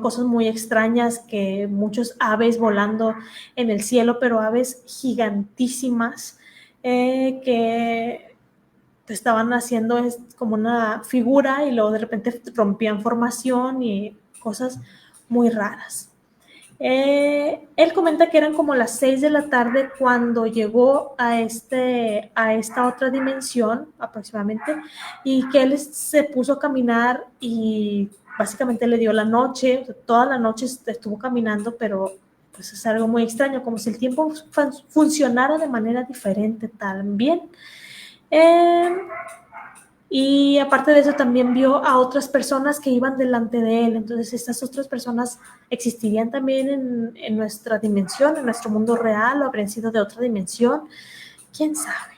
cosas muy extrañas, que muchos aves volando en el cielo, pero aves gigantísimas, que estaban haciendo como una figura y luego de repente rompían formación y cosas muy raras. Él comenta que eran como las 6 de la tarde cuando llegó a esta otra dimensión aproximadamente, y que él se puso a caminar y básicamente le dio la noche, toda la noche estuvo caminando, pero pues es algo muy extraño, como si el tiempo funcionara de manera diferente también. Y aparte de eso también vio a otras personas que iban delante de él. Entonces estas otras personas existirían también en nuestra dimensión, en nuestro mundo real, o habrían sido de otra dimensión. ¿Quién sabe?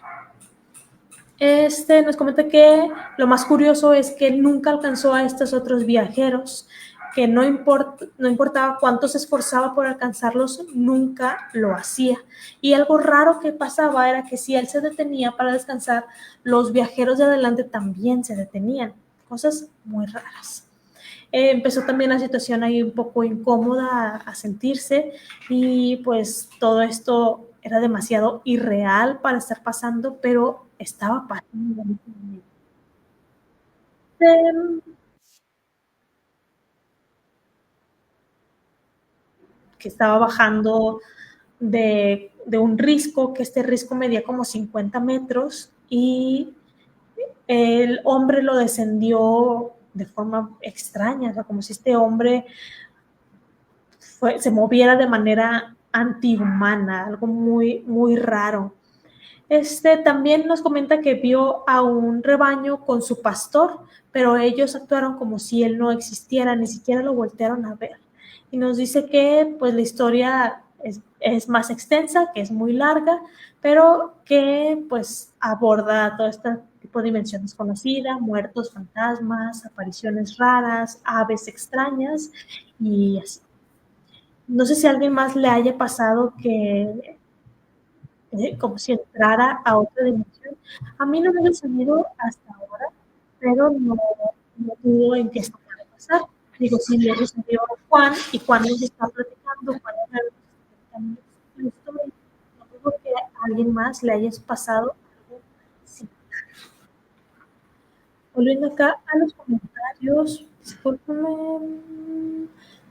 Nos comenta que lo más curioso es que nunca alcanzó a estos otros viajeros, que no importaba cuánto se esforzaba por alcanzarlos, nunca lo hacía. Y algo raro que pasaba era que si él se detenía para descansar, los viajeros de adelante también se detenían. Cosas muy raras. Empezó también la situación ahí un poco incómoda a sentirse, y pues todo esto era demasiado irreal para estar pasando, pero estaba pasando. Que estaba bajando de un risco, que este risco medía como 50 metros, y el hombre lo descendió de forma extraña, o sea, como si este hombre se moviera de manera antihumana, algo muy, muy raro. También nos comenta que vio a un rebaño con su pastor, pero ellos actuaron como si él no existiera, ni siquiera lo voltearon a ver. Y nos dice que pues la historia es más extensa, que es muy larga, pero que pues aborda todo este tipo de dimensiones conocidas, muertos, fantasmas, apariciones raras, aves extrañas y así. No sé si a alguien más le haya pasado que como si entrara a otra dimensión. A mí no me ha sucedido hasta ahora, pero no dudo en que esto pueda pasar. Digo, si le sucedió a Juan y Juan nos está platicando, Juan nos está platicando la historia, no dudo que a alguien más le haya pasado algo así. Volviendo acá a los comentarios, discúlpame,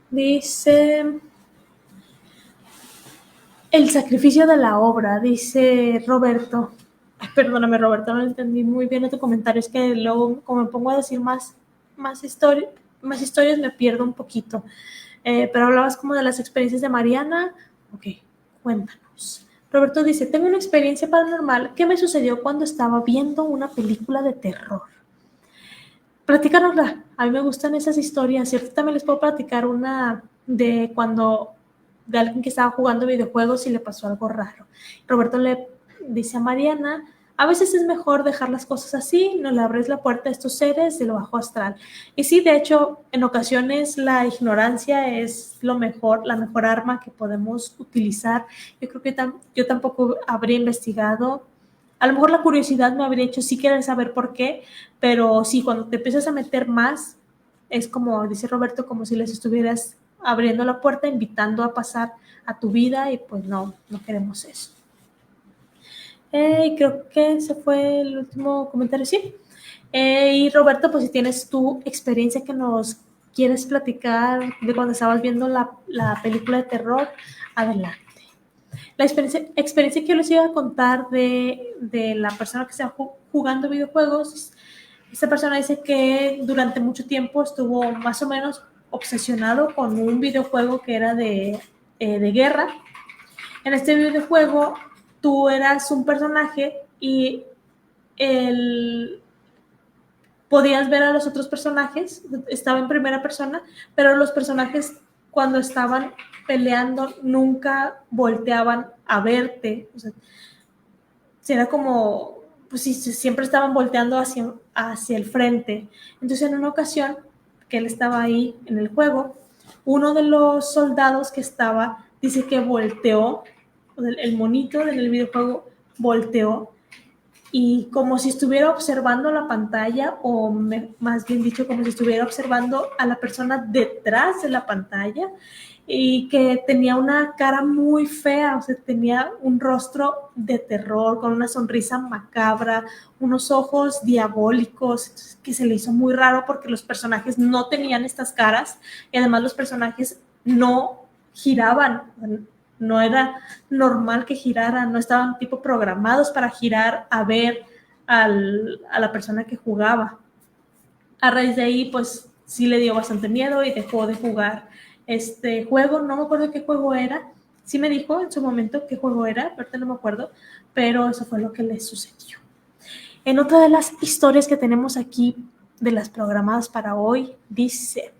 dice... El sacrificio de la obra, dice Roberto. Perdóname, Roberto, no entendí muy bien tu comentario. Es que luego, como me pongo a decir más historias, me pierdo un poquito. Pero hablabas como de las experiencias de Mariana. Ok, cuéntanos. Roberto dice, tengo una experiencia paranormal que me sucedió cuando estaba viendo una película de terror. Platícanosla. A mí me gustan esas historias. Cierto, también les puedo platicar una de cuando de alguien que estaba jugando videojuegos y le pasó algo raro. Roberto le dice a Mariana, a veces es mejor dejar las cosas así, no le abres la puerta a estos seres de lo bajo astral. Y sí, de hecho, en ocasiones la ignorancia es la mejor arma que podemos utilizar. Yo creo que yo tampoco habría investigado. A lo mejor la curiosidad me habría hecho sí querer saber por qué, pero sí, cuando te empiezas a meter más, es como, dice Roberto, como si les estuvieras abriendo la puerta, invitando a pasar a tu vida y pues no queremos eso. Creo que ese fue el último comentario, sí. Y Roberto, pues si tienes tu experiencia que nos quieres platicar de cuando estabas viendo la película de terror, adelante. La experiencia que yo les iba a contar de la persona que está jugando videojuegos, esta persona dice que durante mucho tiempo estuvo más o menos obsesionado con un videojuego que era de guerra. En este videojuego tú eras un personaje y podías ver a los otros personajes, estaba en primera persona, pero los personajes cuando estaban peleando nunca volteaban a verte. O sea, era como, pues sí, siempre estaban volteando hacia el frente. Entonces en una ocasión que él estaba ahí en el juego, uno de los soldados que estaba dice que volteó, el monito en el videojuego volteó y como si estuviera observando la pantalla o más bien dicho como si estuviera observando a la persona detrás de la pantalla y que tenía una cara muy fea, o sea, tenía un rostro de terror con una sonrisa macabra, unos ojos diabólicos, que se le hizo muy raro porque los personajes no tenían estas caras y además los personajes no giraban, no era normal que giraran, no estaban tipo programados para girar a ver a la persona que jugaba. A raíz de ahí, pues sí le dio bastante miedo y dejó de jugar este juego. No me acuerdo qué juego era. Sí me dijo en su momento qué juego era, ahorita no me acuerdo, pero eso fue lo que le sucedió. En otra de las historias que tenemos aquí, de las programadas para hoy, dice,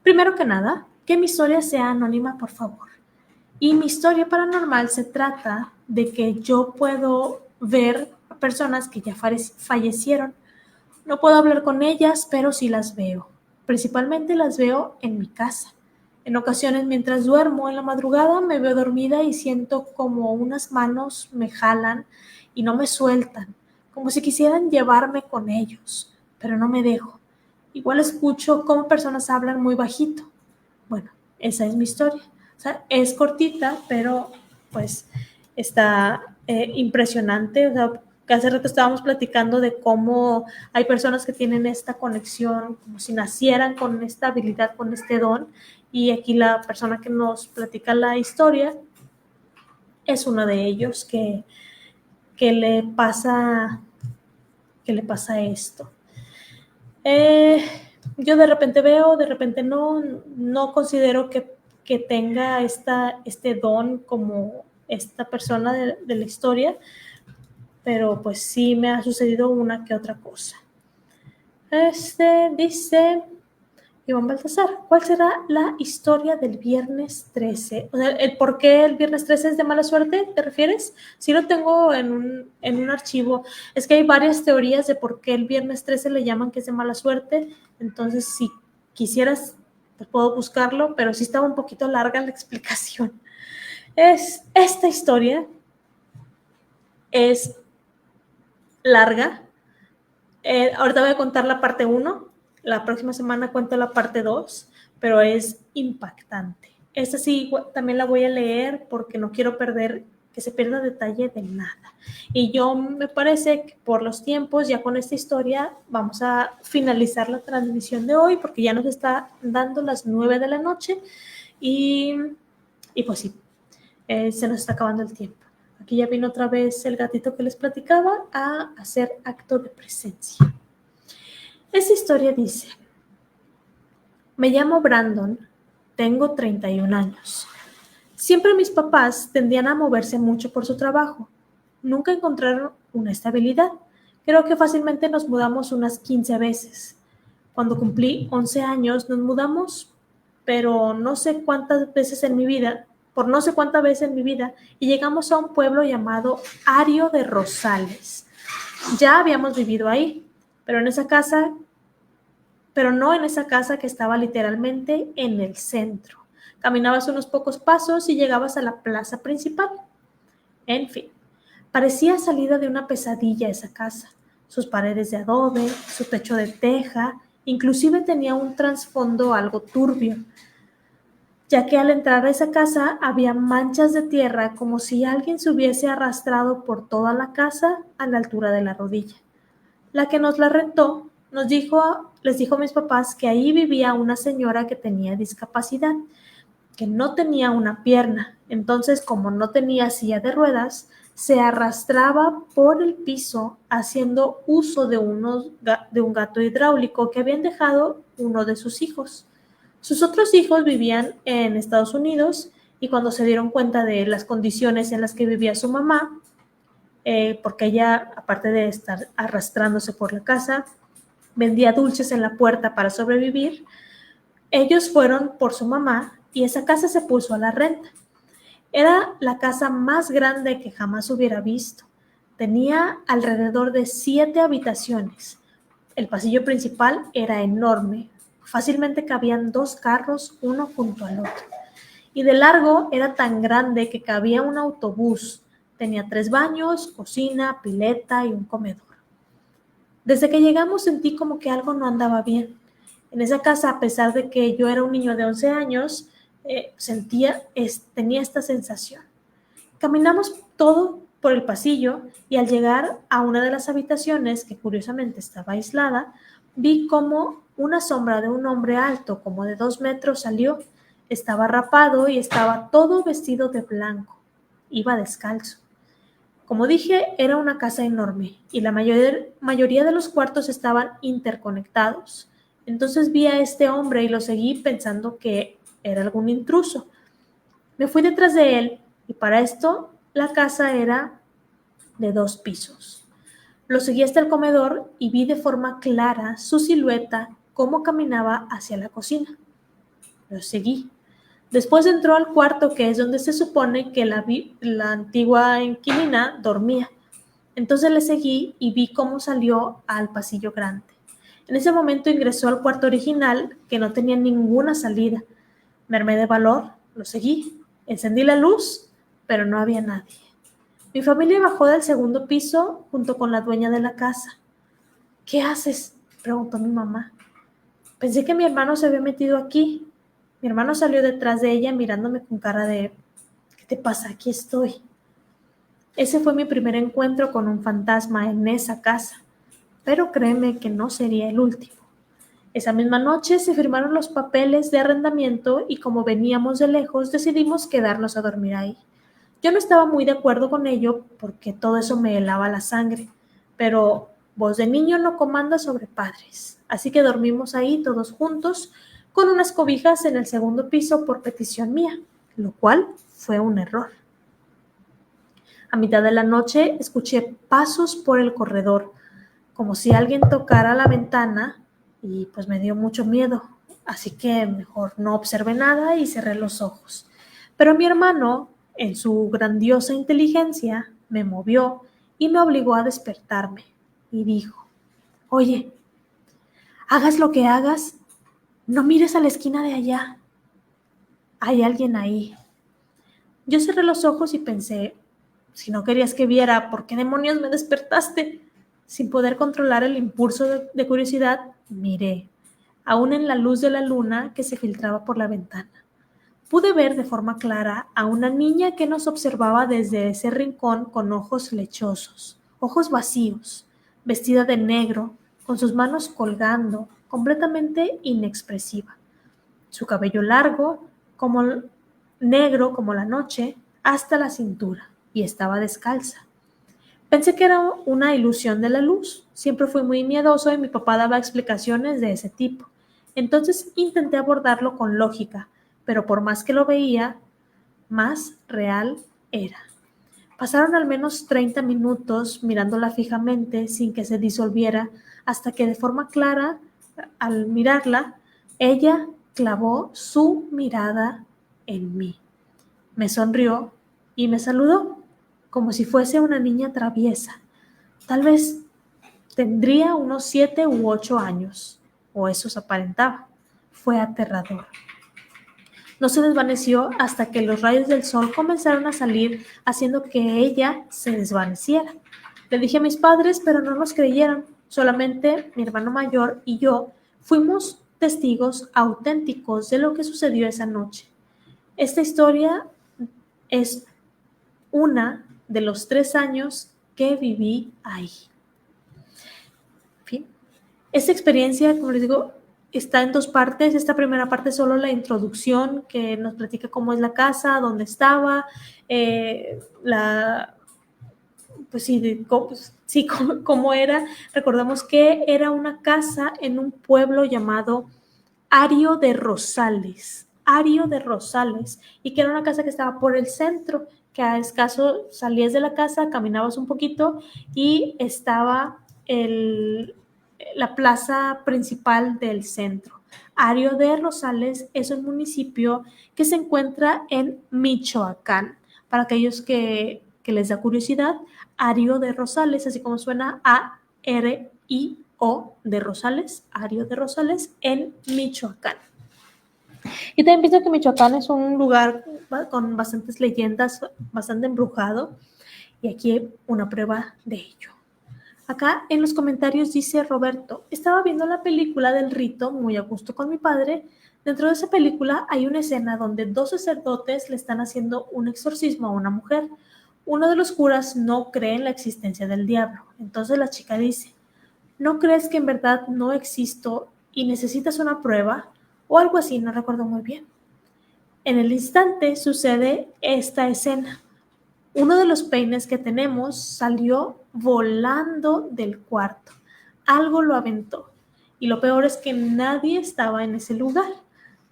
primero que nada, que mi historia sea anónima, por favor. Y mi historia paranormal se trata de que yo puedo ver a personas que ya fallecieron. No puedo hablar con ellas, pero sí las veo. Principalmente las veo en mi casa. En ocasiones, mientras duermo en la madrugada, me veo dormida y siento como unas manos me jalan y no me sueltan, como si quisieran llevarme con ellos, pero no me dejo. Igual escucho cómo personas hablan muy bajito. Bueno, esa es mi historia. O sea, es cortita, pero pues está impresionante. O sea, que hace rato estábamos platicando de cómo hay personas que tienen esta conexión, como si nacieran con esta habilidad, con este don. Y aquí la persona que nos platica la historia es uno de ellos que le pasa esto. Yo de repente veo, de repente no considero que tenga este don como esta persona de la historia, pero pues sí me ha sucedido una que otra cosa. Dice Iván Baltasar, ¿cuál será la historia del viernes 13? O sea, ¿el por qué el viernes 13 es de mala suerte? ¿Te refieres? Sí lo tengo en un archivo. Es que hay varias teorías de por qué el viernes 13 le llaman que es de mala suerte. Entonces, si quisieras, pues puedo buscarlo, pero sí estaba un poquito larga la explicación. Esta historia es larga. Ahorita voy a contar la parte 1. La próxima semana cuento la parte 2, pero es impactante. Esta sí también la voy a leer porque no quiero que se pierda detalle de nada. Y yo me parece que por los tiempos, ya con esta historia, vamos a finalizar la transmisión de hoy porque ya nos está dando las 9 de la noche y pues sí, se nos está acabando el tiempo. Aquí ya vino otra vez el gatito que les platicaba a hacer acto de presencia. Esta historia dice: me llamo Brandon, tengo 31 años. Siempre mis papás tendían a moverse mucho por su trabajo. Nunca encontraron una estabilidad. Creo que fácilmente nos mudamos unas 15 veces. Cuando cumplí 11 años nos mudamos, pero no sé cuántas veces en mi vida, y llegamos a un pueblo llamado Ario de Rosales. Ya habíamos vivido ahí, pero no en esa casa que estaba literalmente en el centro. Caminabas unos pocos pasos y llegabas a la plaza principal. En fin, parecía salida de una pesadilla esa casa. Sus paredes de adobe, su techo de teja, inclusive tenía un trasfondo algo turbio, ya que al entrar a esa casa había manchas de tierra como si alguien se hubiese arrastrado por toda la casa a la altura de la rodilla. La que nos la rentó les dijo a mis papás que ahí vivía una señora que tenía discapacidad, que no tenía una pierna. Entonces, como no tenía silla de ruedas, se arrastraba por el piso haciendo uso de un gato hidráulico que habían dejado uno de sus hijos. Sus otros hijos vivían en Estados Unidos y cuando se dieron cuenta de las condiciones en las que vivía su mamá, porque ella, aparte de estar arrastrándose por la casa, vendía dulces en la puerta para sobrevivir, ellos fueron por su mamá y esa casa se puso a la renta. Era la casa más grande que jamás hubiera visto. Tenía alrededor de 7 habitaciones. El pasillo principal era enorme. Fácilmente cabían 2 carros uno junto al otro. Y de largo era tan grande que cabía un autobús. Tenía 3 baños, cocina, pileta y un comedor. Desde que llegamos sentí como que algo no andaba bien. En esa casa, a pesar de que yo era un niño de 11 años, tenía esta sensación. Caminamos todo por el pasillo y al llegar a una de las habitaciones, que curiosamente estaba aislada, vi como una sombra de un hombre alto, como de 2 metros, salió. Estaba rapado y estaba todo vestido de blanco. Iba descalzo. Como dije, era una casa enorme y la mayoría de los cuartos estaban interconectados. Entonces vi a este hombre y lo seguí pensando que era algún intruso. Me fui detrás de él y para esto la casa era de 2 pisos. Lo seguí hasta el comedor y vi de forma clara su silueta, cómo caminaba hacia la cocina. Lo seguí. Después entró al cuarto, que es donde se supone que la antigua inquilina dormía. Entonces le seguí y vi cómo salió al pasillo grande. En ese momento ingresó al cuarto original, que no tenía ninguna salida. Me armé de valor, lo seguí. Encendí la luz, pero no había nadie. Mi familia bajó del 2º piso junto con la dueña de la casa. ¿Qué haces?, preguntó mi mamá. Pensé que mi hermano se había metido aquí. Mi hermano salió detrás de ella mirándome con cara de ¿qué te pasa? Aquí estoy. Ese fue mi primer encuentro con un fantasma en esa casa, pero créeme que no sería el último. Esa misma noche se firmaron los papeles de arrendamiento y como veníamos de lejos decidimos quedarnos a dormir ahí. Yo no estaba muy de acuerdo con ello porque todo eso me helaba la sangre, pero voz de niño no comanda sobre padres, así que dormimos ahí todos juntos con unas cobijas en el 2º piso por petición mía, lo cual fue un error. A mitad de la noche escuché pasos por el corredor, como si alguien tocara la ventana y pues me dio mucho miedo, así que mejor no observé nada y cerré los ojos. Pero mi hermano, en su grandiosa inteligencia, me movió y me obligó a despertarme y dijo: oye, hagas lo que hagas, no mires a la esquina de allá. Hay alguien ahí. Yo cerré los ojos y pensé, si no querías que viera, ¿por qué demonios me despertaste? Sin poder controlar el impulso de curiosidad, miré, aún en la luz de la luna que se filtraba por la ventana. Pude ver de forma clara a una niña que nos observaba desde ese rincón con ojos lechosos, ojos vacíos, vestida de negro, con sus manos colgando, completamente inexpresiva. Su cabello largo, negro como la noche, hasta la cintura. y estaba descalza. Pensé que era una ilusión de la luz. Siempre fui muy miedoso y mi papá daba explicaciones de ese tipo. Entonces intenté abordarlo con lógica, pero por más que lo veía, más real era. Pasaron al menos 30 minutos mirándola fijamente sin que se disolviera, hasta que de forma clara, al mirarla, ella clavó su mirada en mí. Me sonrió y me saludó, como si fuese una niña traviesa. Tal vez tendría unos 7 u 8 años, o eso se aparentaba. Fue aterrador. No se desvaneció hasta que los rayos del sol comenzaron a salir, haciendo que ella se desvaneciera. Le dije a mis padres, pero no nos creyeron. Solamente mi hermano mayor y yo fuimos testigos auténticos de lo que sucedió esa noche. Esta historia es una de los 3 años que viví ahí. En fin, esta experiencia, como les digo, está en 2 partes. Esta primera parte es solo la introducción, que nos platica cómo es la casa, dónde estaba, pues sí, cómo era. Recordamos que era una casa en un pueblo llamado Ario de Rosales, y que era una casa que estaba por el centro, que a escaso salías de la casa, caminabas un poquito y estaba la plaza principal del centro. Ario de Rosales es un municipio que se encuentra en Michoacán. Para aquellos que les da curiosidad, Ario de Rosales, así como suena, A-R-I-O de Rosales, Ario de Rosales, en Michoacán. Y también pienso que Michoacán es un lugar con bastantes leyendas, bastante embrujado, y aquí hay una prueba de ello. Acá en los comentarios dice Roberto, estaba viendo la película del rito muy a gusto con mi padre. Dentro de esa película hay una escena donde 2 sacerdotes le están haciendo un exorcismo a una mujer. Uno de los curas no cree en la existencia del diablo. Entonces la chica dice, ¿no crees que en verdad no existo y necesitas una prueba? O algo así, no recuerdo muy bien. En el instante sucede esta escena. Uno de los peines que tenemos salió volando del cuarto. Algo lo aventó. Y lo peor es que nadie estaba en ese lugar.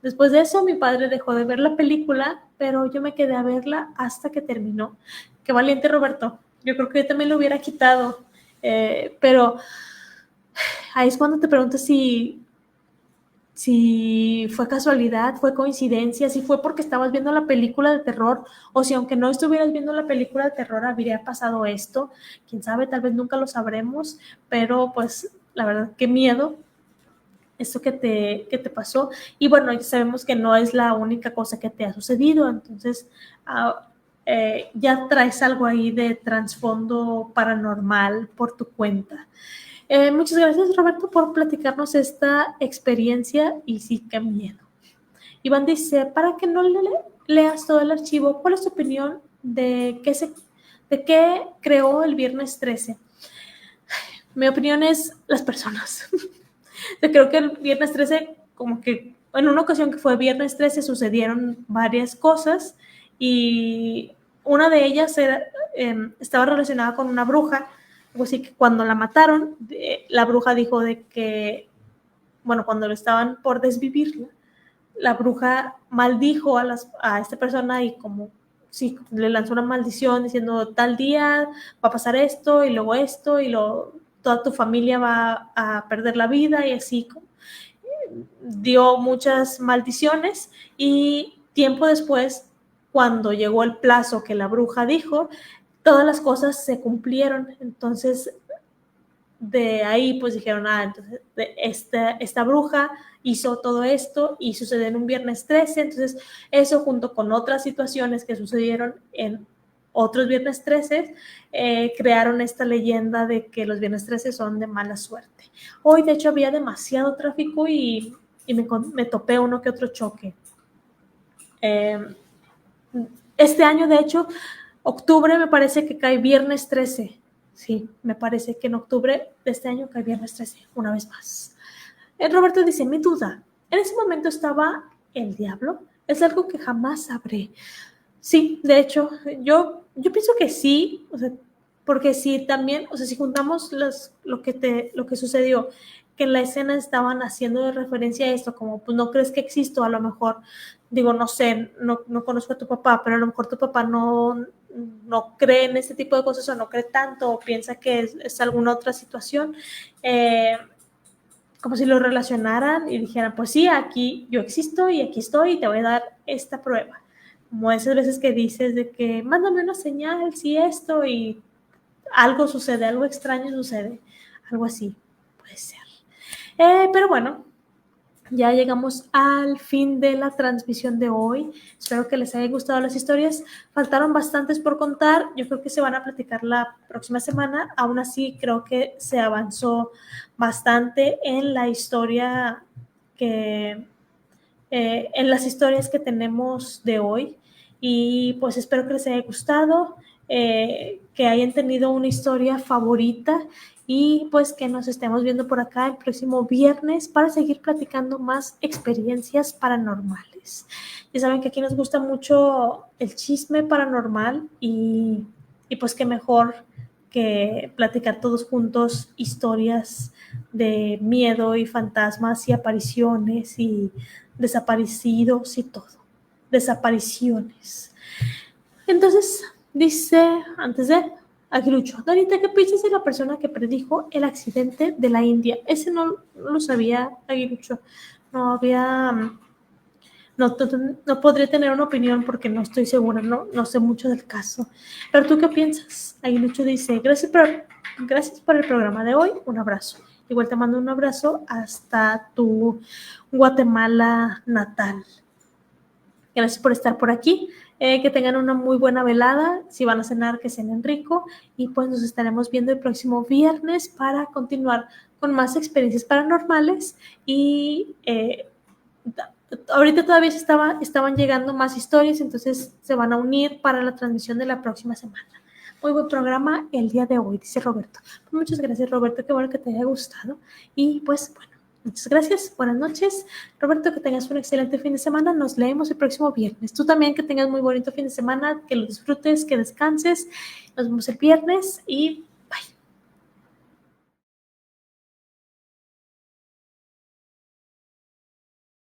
Después de eso, mi padre dejó de ver la película, pero yo me quedé a verla hasta que terminó. Qué valiente, Roberto. Yo creo que yo también lo hubiera quitado. Pero ahí es cuando te preguntas si fue casualidad, fue coincidencia, si fue porque estabas viendo la película de terror, o si aunque no estuvieras viendo la película de terror habría pasado esto. Quién sabe, tal vez nunca lo sabremos, pero pues la verdad, qué miedo esto que te pasó. Y bueno, ya sabemos que no es la única cosa que te ha sucedido, entonces ya traes algo ahí de trasfondo paranormal por tu cuenta. Muchas gracias, Roberto, por platicarnos esta experiencia y sí, qué miedo. Iván dice, para que no leas todo el archivo, ¿cuál es tu opinión de qué creó el viernes 13? Mi opinión es las personas. Yo creo que el viernes 13, como que en una ocasión que fue viernes 13, sucedieron varias cosas y una de ellas estaba relacionada con una bruja. Así que cuando la mataron, la bruja dijo de que, bueno, cuando lo estaban por desvivirla, la bruja maldijo a esta persona y como, sí, le lanzó una maldición diciendo tal día va a pasar esto y luego esto y toda tu familia va a perder la vida y así dio muchas maldiciones y tiempo después, cuando llegó el plazo que la bruja dijo, todas las cosas se cumplieron. Entonces, de ahí pues dijeron, entonces esta bruja hizo todo esto y sucedió en un viernes 13, entonces eso junto con otras situaciones que sucedieron en otros viernes 13, crearon esta leyenda de que los viernes 13 son de mala suerte. Hoy de hecho había demasiado tráfico y me topé uno que otro choque. Este año de hecho, octubre me parece que cae viernes 13. Sí, me parece que en octubre de este año cae viernes 13, una vez más. Roberto dice, mi duda, ¿en ese momento estaba el diablo? Es algo que jamás sabré. Sí, de hecho, yo pienso que sí, o sea, porque si también, o sea, si juntamos lo que sucedió, que en la escena estaban haciendo de referencia a esto, como pues no crees que existo, a lo mejor, digo, no sé, no conozco a tu papá, pero a lo mejor tu papá no cree en este tipo de cosas o no cree tanto o piensa que es alguna otra situación, eh, como si lo relacionaran y dijeran, pues sí, aquí yo existo y aquí estoy y te voy a dar esta prueba. Como esas veces que dices de que mándame una señal, si esto, y algo sucede, algo extraño sucede, algo así puede ser. Pero bueno, ya llegamos al fin de la transmisión de hoy. Espero que les haya gustado las historias. Faltaron bastantes por contar. Yo creo que se van a platicar la próxima semana. Aún así, creo que se avanzó bastante en la historia en las historias que tenemos de hoy. Y pues espero que les haya gustado, que hayan tenido una historia favorita y pues que nos estemos viendo por acá el próximo viernes para seguir platicando más experiencias paranormales. Ya saben que aquí nos gusta mucho el chisme paranormal y pues qué mejor que platicar todos juntos historias de miedo y fantasmas y apariciones y desaparecidos y todo. Desapariciones. Entonces, dice, antes de Aguilucho, Dorita, ¿qué piensas de la persona que predijo el accidente de la India? Ese no lo sabía, Aguilucho. No había, no podría tener una opinión porque no estoy segura, no sé mucho del caso. Pero tú qué piensas? Aguilucho dice, gracias por el programa de hoy, un abrazo. Igual te mando un abrazo hasta tu Guatemala natal. Gracias por estar por aquí. Que tengan una muy buena velada. Si van a cenar, que cenen rico. Y pues nos estaremos viendo el próximo viernes para continuar con más experiencias paranormales. Y ahorita todavía estaban llegando más historias, entonces se van a unir para la transmisión de la próxima semana. Muy buen programa el día de hoy, dice Roberto. Pues muchas gracias, Roberto. Qué bueno que te haya gustado. Y pues bueno, muchas gracias. Buenas noches. Roberto, que tengas un excelente fin de semana. Nos leemos el próximo viernes. Tú también que tengas muy bonito fin de semana, que lo disfrutes, que descanses. Nos vemos el viernes y